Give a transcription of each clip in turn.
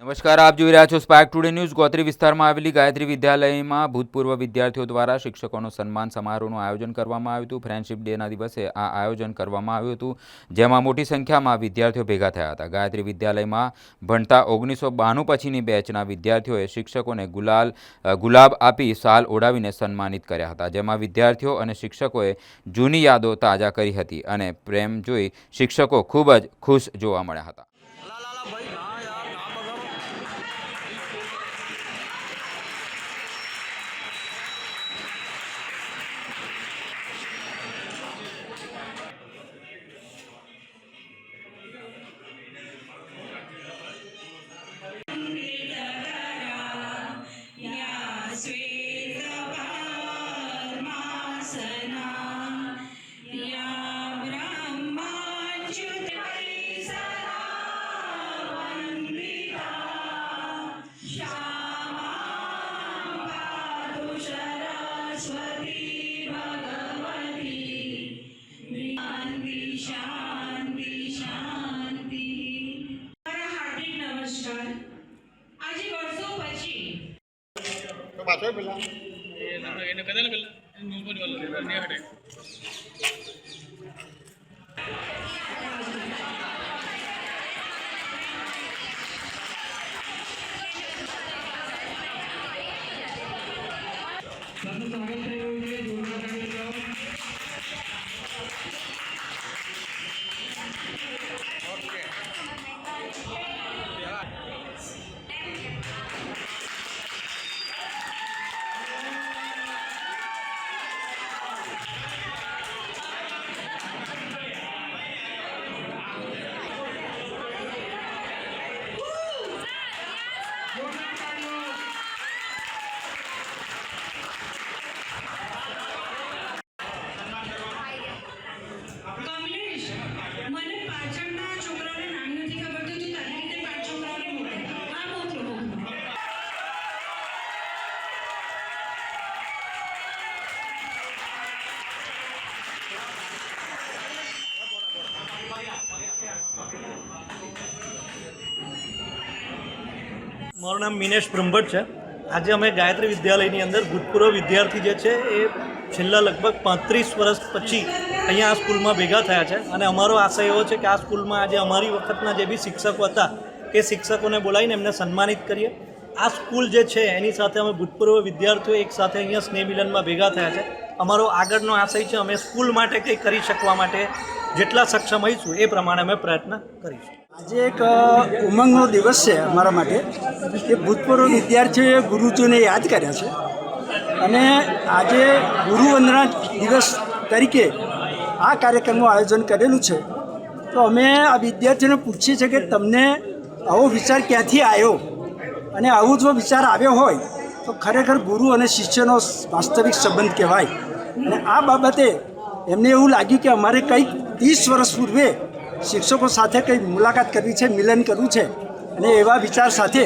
નમસ્કાર, આપ જોઈ રહ્યા છો સ્પાર્ક ટુડે ન્યૂઝ। ગોત્રી વિસ્તારમાં આવેલી ગાયત્રી વિદ્યાલયમાં ભૂતપૂર્વ વિદ્યાર્થીઓ દ્વારા શિક્ષકોનો સન્માન સમારોહનું આયોજન કરવામાં આવ્યું હતું। ફ્રેન્ડશિપ ડેના દિવસે આ આયોજન કરવામાં આવ્યું હતું, જેમાં મોટી સંખ્યામાં વિદ્યાર્થીઓ ભેગા થયા હતા। ગાયત્રી વિદ્યાલયમાં ભણતા 1992 પછીની બેચના વિદ્યાર્થીઓએ શિક્ષકોને ગુલાબ આપી શાલ ઓઢાવીને સન્માનિત કર્યા હતા, જેમાં વિદ્યાર્થીઓ અને શિક્ષકોએ જૂની યાદો તાજા કરી હતી અને પ્રેમ જોઈ શિક્ષકો ખૂબ જ ખુશ જોવા મળ્યા હતા। પાછો પેલા એને કદાલ પેલા ન્યૂઝ પર વાળો ને હટે મારું નામ મિનેશ બ્રહ્મભટ્ટ છે। આજે અમે ગાયત્રી વિદ્યાલયની અંદર ભૂતપૂર્વ વિદ્યાર્થી જે છે એ છેલ્લા લગભગ 35 વર્ષ પછી અહીંયા આ સ્કૂલમાં ભેગા થયા છે અને અમારો આશય એવો છે કે આ સ્કૂલમાં આજે અમારી વખતના જે બી શિક્ષકો હતા એ શિક્ષકોને બોલાવીને એમને સન્માનિત કરીએ। આ સ્કૂલ જે છે એની સાથે અમે ભૂતપૂર્વ વિદ્યાર્થીઓ એક સાથે અહીંયા સ્નેહ મિલનમાં ભેગા થયા છે। અમારો આગળનો આશય છે અમે સ્કૂલ માટે કંઈ કરી શકવા માટે જેટલા સક્ષમ હોઈશું એ પ્રમાણે અમે પ્રયત્ન કરીશું। આજે એક ઉમંગનો દિવસ છે અમારા માટે કે ભૂતપૂર્વ વિદ્યાર્થીઓએ ગુરુજીને યાદ કર્યા છે અને આજે ગુરુવંદના દિવસ તરીકે આ કાર્યક્રમનું આયોજન કરેલું છે। તો અમે આ વિદ્યાર્થીઓને પૂછીએ છીએ કે તમને આવો વિચાર ક્યાંથી આવ્યો અને આવો જો વિચાર આવ્યો હોય તો ખરેખર ગુરુ અને શિષ્યનો વાસ્તવિક સંબંધ કહેવાય। અને આ બાબતે એમને એવું લાગ્યું કે અમારે કંઈક 30 વર્ષ પૂર્વે શિક્ષકો સાથે કંઈ મુલાકાત કરવી છે, મિલન કરવું છે અને એવા વિચાર સાથે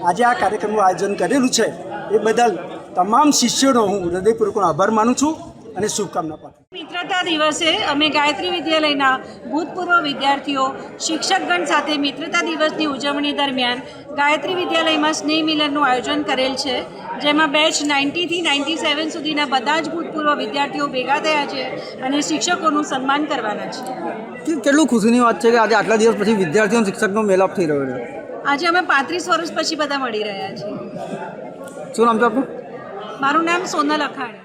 આજે આ કાર્યક્રમનું આયોજન કરેલું છે। એ બદલ તમામ શિષ્યોનો હું હૃદયપૂર્વક આભાર માનું છું અને શુભકામના પાઠવું છું। મિત્રતા દિવસે અમે ગાયત્રી વિદ્યાલયના ભૂતપૂર્વ વિદ્યાર્થીઓ શિક્ષકગણ સાથે મિત્રતા દિવસની ઉજવણી દરમિયાન ગાયત્રી વિદ્યાલયમાં સ્નેહ મિલનનું આયોજન કરેલ છે, જેમાં બેચ 90 થી 97 સુધીના બધા જ ભૂતપૂર્વ વિદ્યાર્થીઓ ભેગા થયા છે અને શિક્ષકોનું સન્માન કરવાના છે। કેટલું ખુશીની વાત છે કે આજે આટલા દિવસ પછી વિદ્યાર્થીઓ અને શિક્ષકનો મેલાપ થઈ રહ્યો છે। આજે અમે 35 વર્ષ પછી બધા મળી રહ્યા છીએ। શું નામ છે આપનું? મારું નામ સોનલ અખાણી।